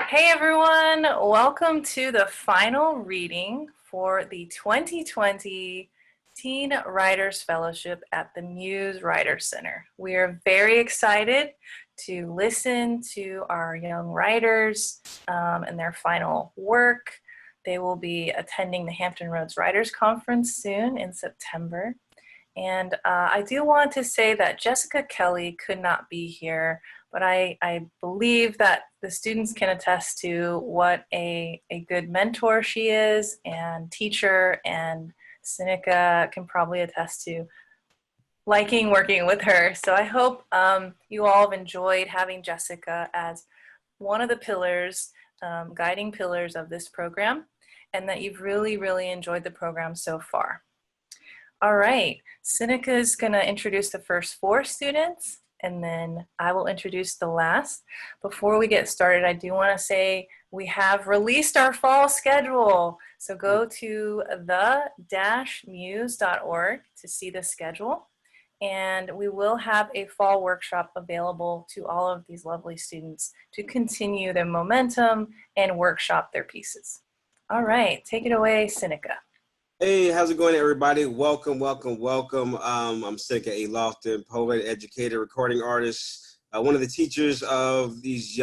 Hey everyone, welcome to the final reading for the 2020 Teen Writers Fellowship at the Muse Writers Center. We are very excited to listen to our young writers and their final work. They will be attending the Hampton Roads Writers Conference soon in September. And I do want to say that Jessica Kelly could not be here, but I believe that the students can attest to what a good mentor she is and teacher, and Seneca can probably attest to liking working with her. So I hope you all have enjoyed having Jessica as one of the pillars, guiding pillars of this program, and that you've really enjoyed the program so far. All right, Seneca is going to introduce the first four students, and then I will introduce the last. Before we get started, I do want to say we have released our fall schedule. So go to the-muse.org to see the schedule. And we will have a fall workshop available to all of these lovely students to continue their momentum and workshop their pieces. All right, take it away, Seneca. Hey, how's it going, everybody? Welcome. I'm Seneca A. Lofton, poet, educator, recording artist, one of the teachers of these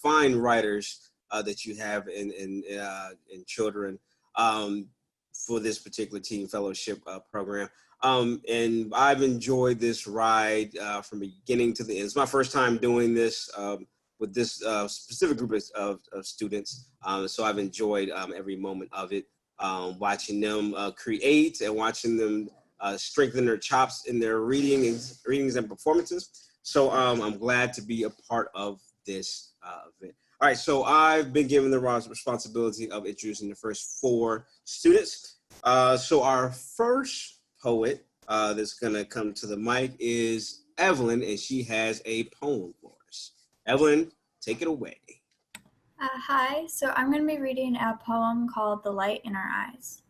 fine writers that you have in children for this particular teen fellowship program. And I've enjoyed this ride from beginning to the end. It's my first time doing this with this specific group of students, so I've enjoyed every moment of it. Watching them create and watching them strengthen their chops in their readings and performances. So I'm glad to be a part of this event. All right, so I've been given the responsibility of introducing the first four students. So our first poet that's gonna come to the mic is Evelyn, and she has a poem for us. Evelyn, take it away. Hi, so I'm going to be reading a poem called The Light in Our Eyes.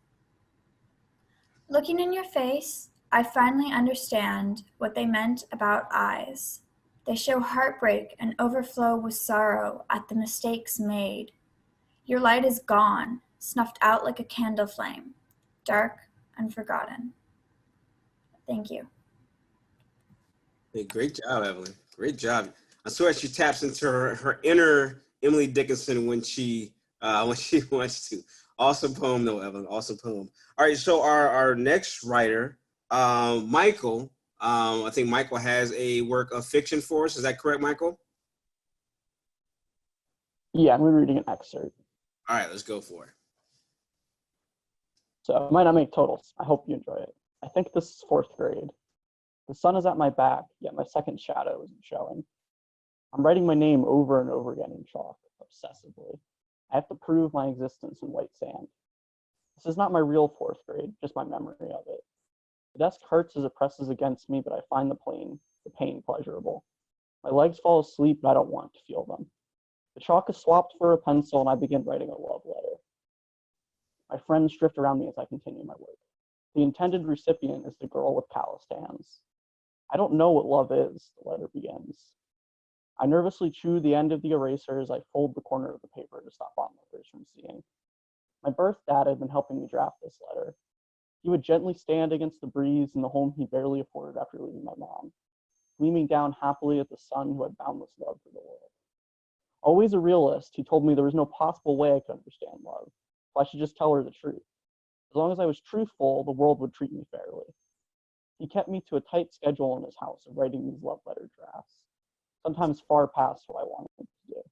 Looking in your face, I finally understand what they meant about eyes. They show heartbreak and overflow with sorrow at the mistakes made. Your light is gone, snuffed out like a candle flame, dark and forgotten. Thank you. Hey, great job, Evelyn. Great job. I swear she taps into her inner Emily Dickinson when she wants to. Awesome poem, though, Evelyn. Awesome poem. All right, so our next writer, Michael. I think Michael has a work of fiction for us. Is that correct, Michael? Yeah, I'm reading an excerpt. All right, let's go for it. So it might not make totals. I hope you enjoy it. I think this is fourth grade. The sun is at my back, yet my second shadow isn't showing. I'm writing my name over and over again in chalk, obsessively. I have to prove my existence in white sand. This is not my real fourth grade, just my memory of it. The desk hurts as it presses against me, but I find the pain pleasurable. My legs fall asleep, but I don't want to feel them. The chalk is swapped for a pencil, and I begin writing a love letter. My friends drift around me as I continue my work. The intended recipient is the girl with calloused hands. I don't know what love is, the letter begins. I nervously chew the end of the eraser as I fold the corner of the paper to stop onlookers from seeing. My birth dad had been helping me draft this letter. He would gently stand against the breeze in the home he barely afforded after leaving my mom, gleaming down happily at the son who had boundless love for the world. Always a realist, he told me there was no possible way I could understand love, so I should just tell her the truth. As long as I was truthful, the world would treat me fairly. He kept me to a tight schedule in his house of writing these love letter drafts, sometimes far past what I wanted to do.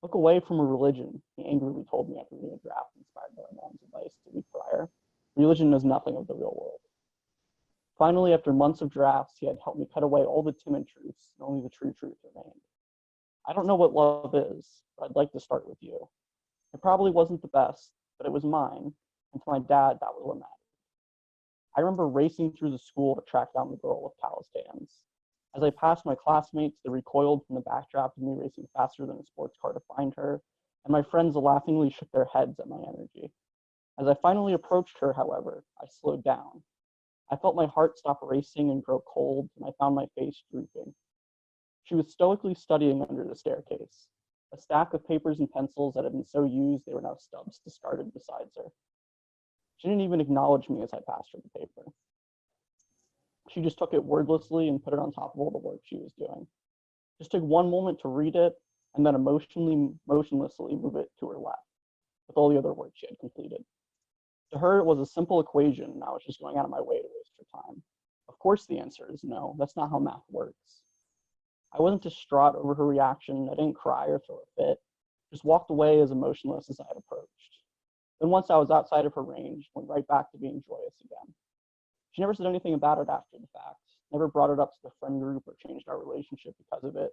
Look away from a religion, he angrily told me after reading a draft inspired by my mom's advice the week prior. Religion knows nothing of the real world. Finally, after months of drafts, he had helped me cut away all the timid truths, and only the true truth remained. I don't know what love is, but I'd like to start with you. It probably wasn't the best, but it was mine, and to my dad, that was what mattered. I remember racing through the school to track down the girl with calloused hands. As I passed my classmates, they recoiled from the backdraft of me racing faster than a sports car to find her, and my friends laughingly shook their heads at my energy. As I finally approached her, however, I slowed down. I felt my heart stop racing and grow cold, and I found my face drooping. She was stoically studying under the staircase, A stack of papers and pencils that had been so used they were now stubs discarded beside her. She didn't even acknowledge me as I passed her the paper. She just took it wordlessly and put it on top of all the work she was doing. Just took one moment to read it and then motionlessly move it to her lap with all the other work she had completed. To her, it was a simple equation, and I was just going out of my way to waste her time. Of course the answer is no. That's not how math works. I wasn't distraught over her reaction. I didn't cry or throw a fit. Just walked away as emotionless as I had approached. Then once I was outside of her range, went right back to being joyous again. She never said anything about it after the fact, never brought it up to the friend group or changed our relationship because of it.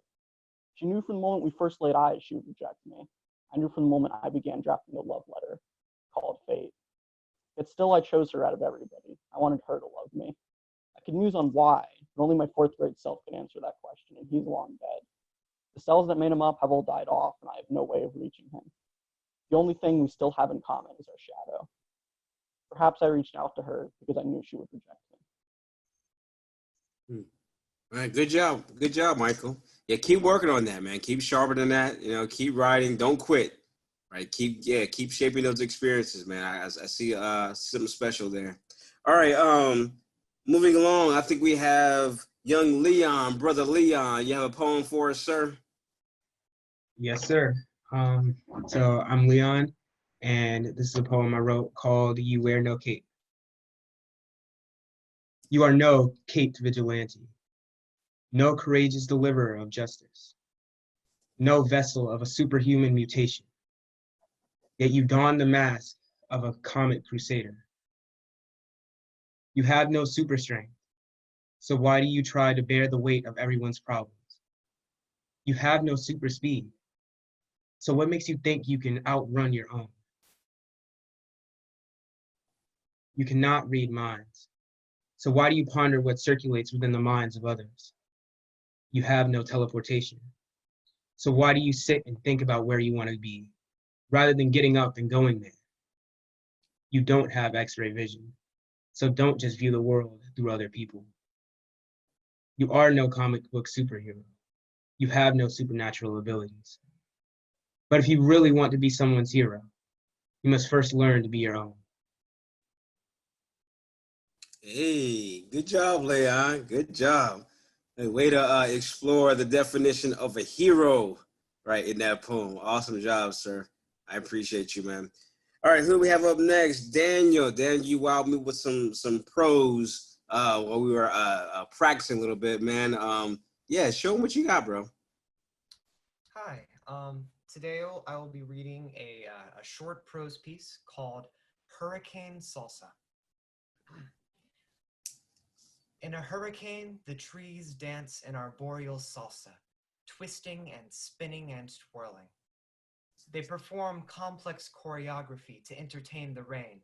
She knew from the moment we first laid eyes she would reject me. I knew from the moment I began drafting the love letter, called fate. Yet still I chose her out of everybody. I wanted her to love me. I could muse on why, but only my fourth grade self could answer that question, and he's long dead. The cells that made him up have all died off, and I have no way of reaching him. The only thing we still have in common is our shadow. Perhaps I reached out to her because I knew she would reject me. All right, good job, Michael. Yeah, keep working on that, man. Keep sharpening that. Keep writing. Don't quit. Right, keep shaping those experiences, man. I see something special there. All right, moving along. I think we have young Leon, brother Leon. You have a poem for us, sir? Yes, sir. So I'm Leon, and this is a poem I wrote called "You Wear No Cape." You are no caped vigilante, no courageous deliverer of justice, no vessel of a superhuman mutation. Yet you don the mask of a comet crusader. You have no super strength, so why do you try to bear the weight of everyone's problems? You have no super speed, so what makes you think you can outrun your own? You cannot read minds, so why do you ponder what circulates within the minds of others? You have no teleportation, so why do you sit and think about where you want to be, rather than getting up and going there? You don't have X-ray vision, so don't just view the world through other people. You are no comic book superhero. You have no supernatural abilities. But if you really want to be someone's hero, you must first learn to be your own. Hey, good job, Leon. Good job. A way to explore the definition of a hero, right, in that poem. Awesome job, sir. I appreciate you, man. All right, who do we have up next? Daniel. Dan, you wowed me with some prose while we were practicing a little bit, man. Yeah, show them what you got, bro. Hi. Today I will be reading a short prose piece called Hurricane Salsa. In a hurricane, the trees dance an arboreal salsa, twisting and spinning and twirling. They perform complex choreography to entertain the rain.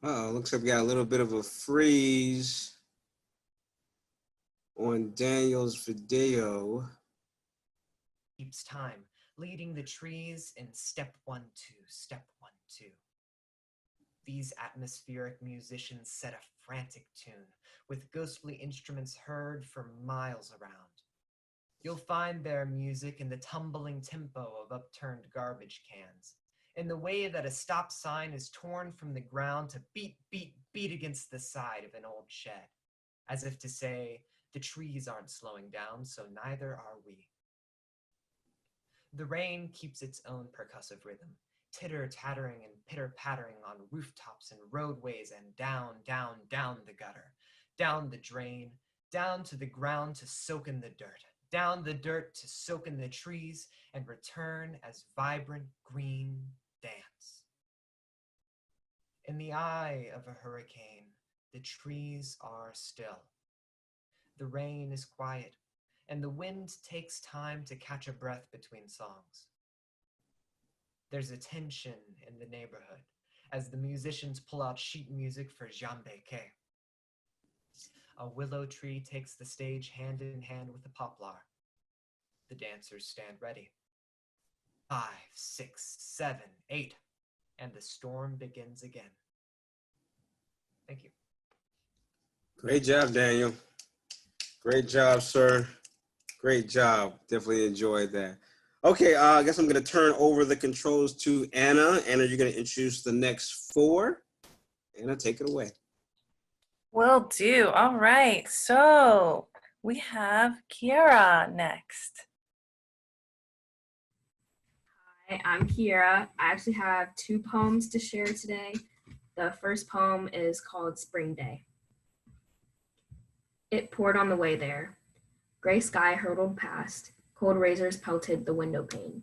Uh-oh, looks like we got a little bit of a freeze on Daniel's video. Keeps time, leading the trees in step 1, 2, step 1, 2. These atmospheric musicians set a frantic tune, with ghostly instruments heard for miles around. You'll find their music in the tumbling tempo of upturned garbage cans, in the way that a stop sign is torn from the ground to beat, beat, beat against the side of an old shed, as if to say, the trees aren't slowing down, so neither are we. The rain keeps its own percussive rhythm, titter-tattering and pitter-pattering on rooftops and roadways and down, down, down the gutter, down the drain, down to the ground to soak in the dirt, down the dirt to soak in the trees and return as vibrant green dance. In the eye of a hurricane, the trees are still. The rain is quiet, and the wind takes time to catch a breath between songs. There's a tension in the neighborhood as the musicians pull out sheet music for Jambe Ke. A willow tree takes the stage hand in hand with a poplar. The dancers stand ready. 5, 6, 7, 8, and the storm begins again. Thank you. Great job, Daniel. Great job, sir. Great job. Definitely enjoyed that. Okay, I guess I'm going to turn over the controls to Anna. Anna, you're going to introduce the next four. Anna, take it away. Will do. All right. So we have Kiera next. Hi, I'm Kiera. I actually have two poems to share today. The first poem is called Spring Day. It poured on the way there. Gray sky hurtled past. Cold razors pelted the window pane.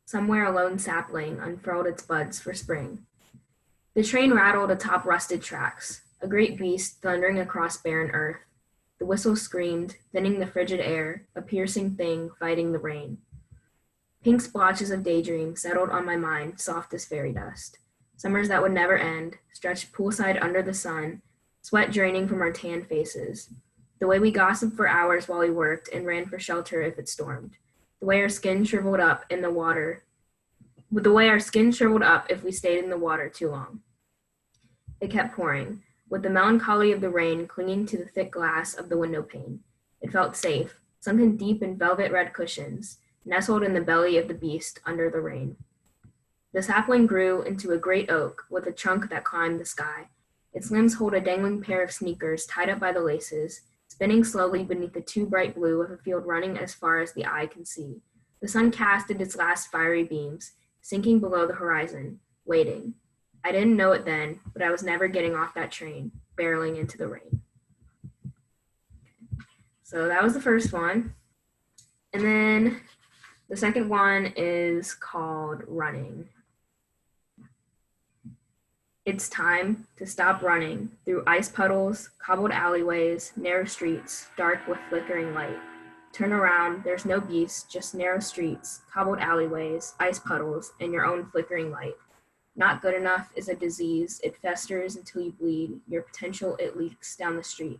Somewhere a lone sapling unfurled its buds for spring. The train rattled atop rusted tracks, a great beast thundering across barren earth. The whistle screamed, thinning the frigid air, a piercing thing fighting the rain. Pink splotches of daydream settled on my mind, soft as fairy dust. Summers that would never end, stretched poolside under the sun, sweat draining from our tan faces. The way we gossiped for hours while we worked and ran for shelter if it stormed. The way our skin shriveled up in the water. The way our skin shriveled up if we stayed in the water too long. It kept pouring, with the melancholy of the rain clinging to the thick glass of the window pane. It felt safe, sunken deep in velvet red cushions, nestled in the belly of the beast under the rain. The sapling grew into a great oak with a trunk that climbed the sky. Its limbs hold a dangling pair of sneakers tied up by the laces, spinning slowly beneath the too bright blue of a field running as far as the eye can see. The sun casted its last fiery beams, sinking below the horizon, waiting. I didn't know it then, but I was never getting off that train, barreling into the rain. So that was the first one. And then the second one is called Running. It's time to stop running through ice puddles, cobbled alleyways, narrow streets, dark with flickering light. Turn around, there's no beast, just narrow streets, cobbled alleyways, ice puddles, and your own flickering light. Not good enough is a disease. It festers until you bleed. Your potential, it leaks down the street.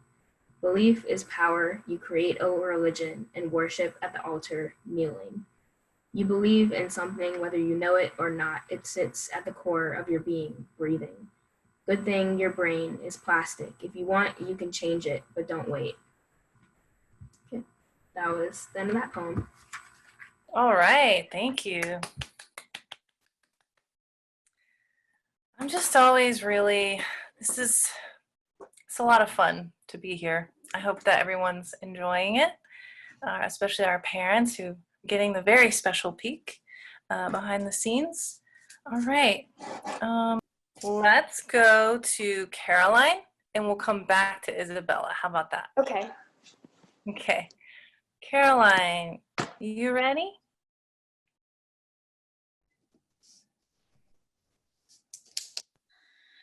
Belief is power. You create a religion and worship at the altar, kneeling. You believe in something whether you know it or not. It sits at the core of your being, breathing. Good thing your brain is plastic. If you want, you can change it, but don't wait. Okay, that was the end of that poem. All right. Thank you. I'm just always really, it's a lot of fun to be here. I hope that everyone's enjoying it, especially our parents who are getting the very special peek behind the scenes. All right, let's go to Caroline and we'll come back to Isabella. How about that? Okay. Okay. Caroline, you ready?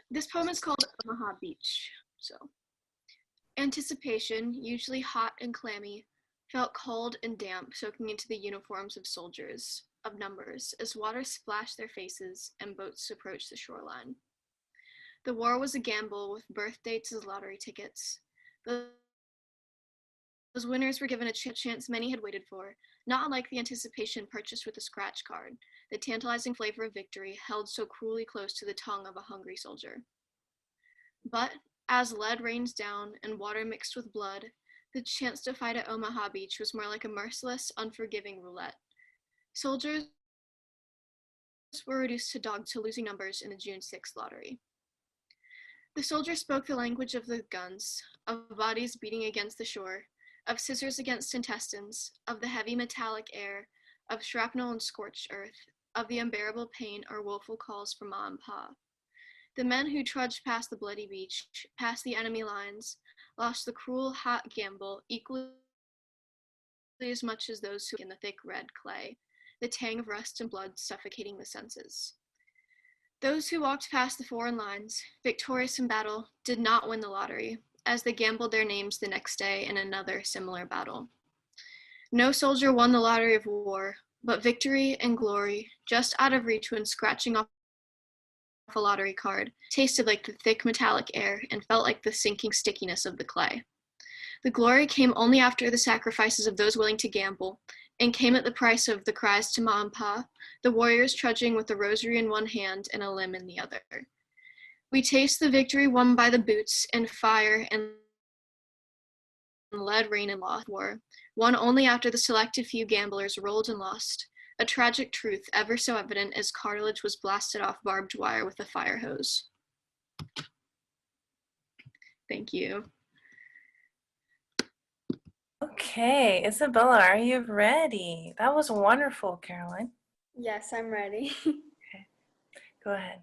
This poem is called Omaha Beach. So, anticipation, usually hot and clammy, felt cold and damp, soaking into the uniforms of soldiers, of numbers, as water splashed their faces and boats approached the shoreline. The war was a gamble with birth dates as lottery tickets. Those winners were given a chance many had waited for, not unlike the anticipation purchased with a scratch card, the tantalizing flavor of victory held so cruelly close to the tongue of a hungry soldier. But as lead rains down and water mixed with blood, the chance to fight at Omaha Beach was more like a merciless, unforgiving roulette. Soldiers were reduced to losing numbers in the June 6th lottery. The soldiers spoke the language of the guns, of bodies beating against the shore, of scissors against intestines, of the heavy metallic air, of shrapnel and scorched earth, of the unbearable pain or woeful calls for Ma and Pa. The men who trudged past the bloody beach, past the enemy lines, lost the cruel, hot gamble equally as much as those who in the thick red clay, the tang of rust and blood suffocating the senses. Those who walked past the foreign lines, victorious in battle, did not win the lottery, as they gambled their names the next day in another similar battle. No soldier won the lottery of war, but victory and glory, just out of reach when scratching off a lottery card, tasted like the thick metallic air and felt like the sinking stickiness of the clay. The glory came only after the sacrifices of those willing to gamble, and came at the price of the cries to Ma and Pa, the warriors trudging with a rosary in one hand and a limb in the other. We taste the victory won by the boots and fire and led reign and lost war, won only after the selected few gamblers rolled and lost, a tragic truth ever so evident as cartilage was blasted off barbed wire with a fire hose. Thank you. Okay, Isabella, are you ready? That was wonderful, Caroline. Yes, I'm ready. Go ahead.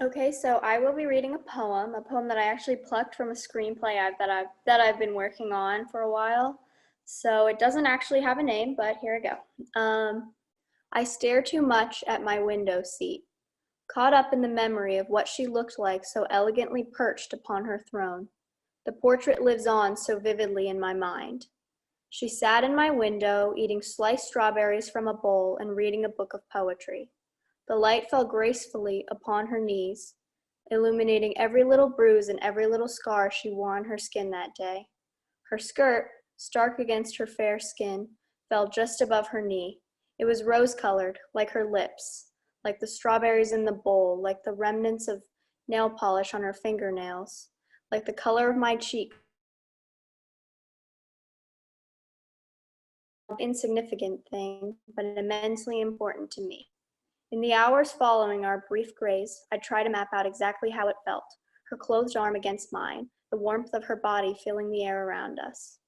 Okay, so I will be reading a poem that I actually plucked from a screenplay that I've been working on for a while. So it doesn't actually have a name, but here we go. I stare too much at my window seat, caught up in the memory of what she looked like so elegantly perched upon her throne. The portrait lives on so vividly in my mind. She sat in my window, eating sliced strawberries from a bowl and reading a book of poetry. The light fell gracefully upon her knees, illuminating every little bruise and every little scar she wore on her skin that day. Her skirt, stark against her fair skin, fell just above her knee. It was rose-colored, like her lips, like the strawberries in the bowl, like the remnants of nail polish on her fingernails, like the color of my cheek. An insignificant thing, but immensely important to me. In the hours following our brief grace, I tried to map out exactly how it felt, her closed arm against mine, the warmth of her body filling the air around us.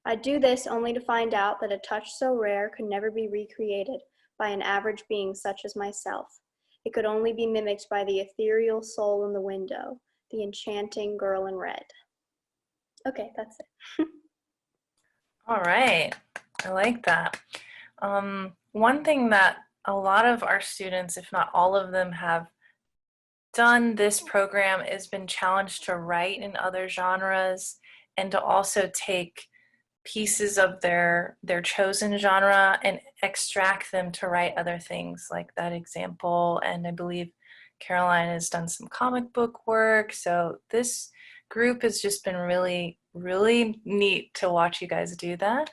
I'd do this only to find out that a touch so rare could never be recreated by an average being such as myself. It could only be mimicked by the ethereal soul in the window, the enchanting girl in red. Okay, that's it. All right, I like that. One thing that a lot of our students, if not all of them, have done this program has been challenged to write in other genres and to also take pieces of their chosen genre and extract them to write other things, like that example. And I believe Caroline has done some comic book work. So this group has just been really, really neat to watch you guys do that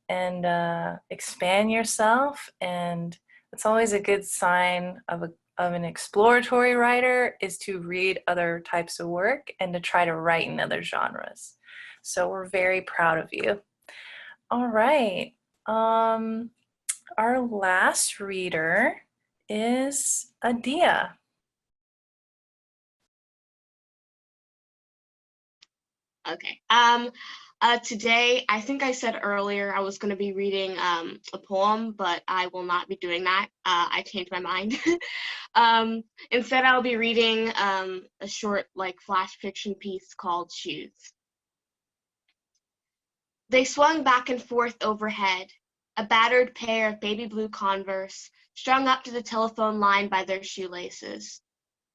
and expand yourself. And it's always a good sign of an exploratory writer is to read other types of work and to try to write in other genres. So we're very proud of you. All right. Our last reader is Adia. Okay. Today, I think I said earlier I was going to be reading a poem, but I will not be doing that. I changed my mind. Instead, I'll be reading a short, flash fiction piece called Shoes. They swung back and forth overhead, a battered pair of baby blue Converse, strung up to the telephone line by their shoelaces.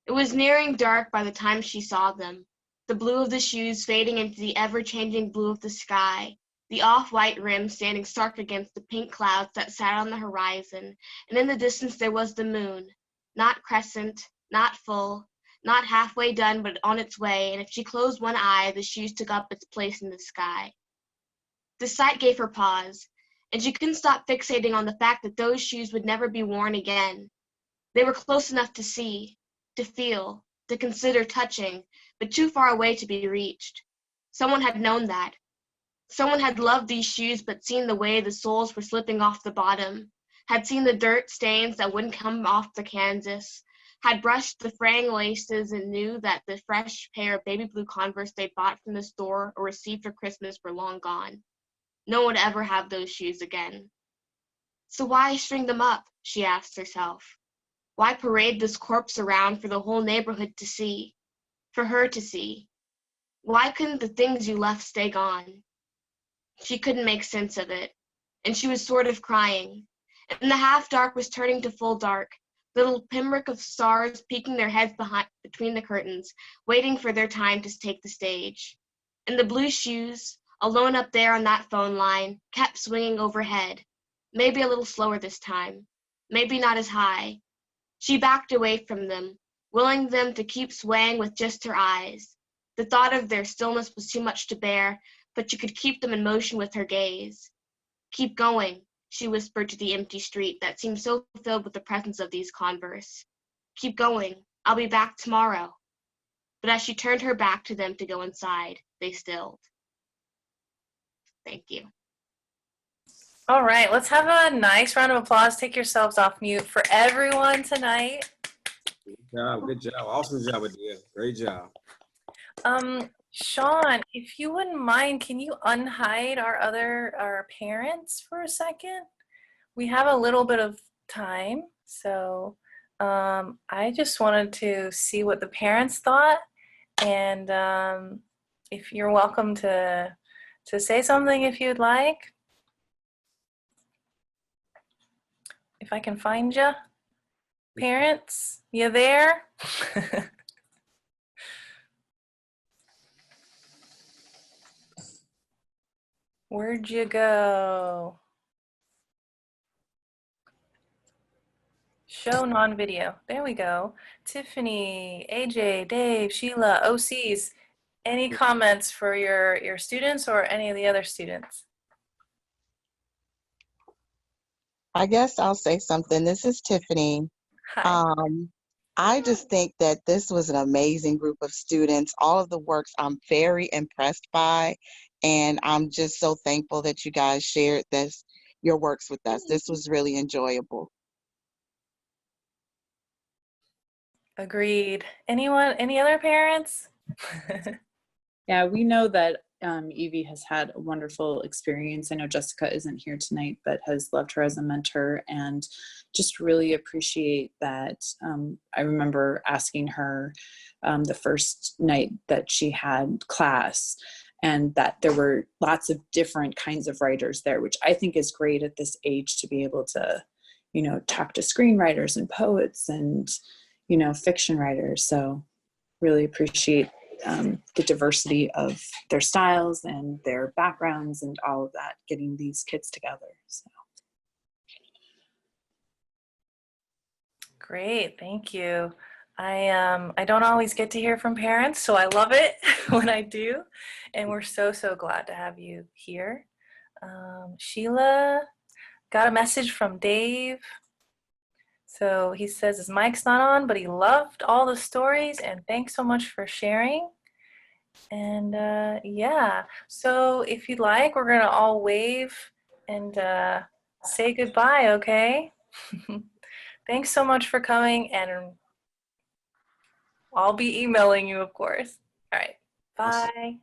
It was nearing dark by the time she saw them, the blue of the shoes fading into the ever-changing blue of the sky, the off-white rim standing stark against the pink clouds that sat on the horizon, and in the distance there was the moon, not crescent, not full, not halfway done but on its way, and if she closed one eye, the shoes took up its place in the sky. The sight gave her pause, and she couldn't stop fixating on the fact that those shoes would never be worn again. They were close enough to see, to feel, to consider touching, but too far away to be reached. Someone had known that. Someone had loved these shoes but seen the way the soles were slipping off the bottom, had seen the dirt stains that wouldn't come off the canvas, had brushed the fraying laces and knew that the fresh pair of baby blue Converse they bought from the store or received for Christmas were long gone. No one would ever have those shoes again. So why string them up, she asked herself. Why parade this corpse around for the whole neighborhood to see, for her to see? Why couldn't the things you left stay gone? She couldn't make sense of it, and she was sort of crying. And the half-dark was turning to full dark, little pinprick of stars peeking their heads between the curtains, waiting for their time to take the stage. And the blue shoes, alone up there on that phone line, kept swinging overhead, maybe a little slower this time, maybe not as high. She backed away from them, willing them to keep swaying with just her eyes. The thought of their stillness was too much to bear, but she could keep them in motion with her gaze. Keep going, she whispered to the empty street that seemed so filled with the presence of these Converse. Keep going, I'll be back tomorrow. But as she turned her back to them to go inside, they stilled. Thank you. All right, let's have a nice round of applause. Take yourselves off mute for everyone tonight. Good job. Awesome job, Adia. Great job. Sean, if you wouldn't mind, can you unhide our parents for a second? We have a little bit of time, so I just wanted to see what the parents thought, and if you're welcome to say something if you'd like. If I can find you. Parents, you there? Where'd you go? Show non-video. There we go. Tiffany, AJ, Dave, Sheila, OCs. Any comments for your students or any of the other students? I guess I'll say something. This is Tiffany. Hi. I just think that this was an amazing group of students. All of the works I'm very impressed by, and I'm just so thankful that you guys shared your works with us. This was really enjoyable. Agreed. Anyone, any other parents? Yeah, we know that Evie has had a wonderful experience. I know Jessica isn't here tonight, but has loved her as a mentor and just really appreciate that. I remember asking her the first night that she had class, and that there were lots of different kinds of writers there, which I think is great at this age to be able to, you know, talk to screenwriters and poets and, you know, fiction writers. So really appreciate the diversity of their styles and their backgrounds and all of that, getting these kids together. So. Great, thank you. I don't always get to hear from parents, so I love it when I do, and we're so glad to have you here. Sheila got a message from Dave. So he says his mic's not on, but he loved all the stories and thanks so much for sharing. And yeah, so if you'd like, we're gonna all wave and say goodbye, okay? Thanks so much for coming, and I'll be emailing you, of course. All right, bye.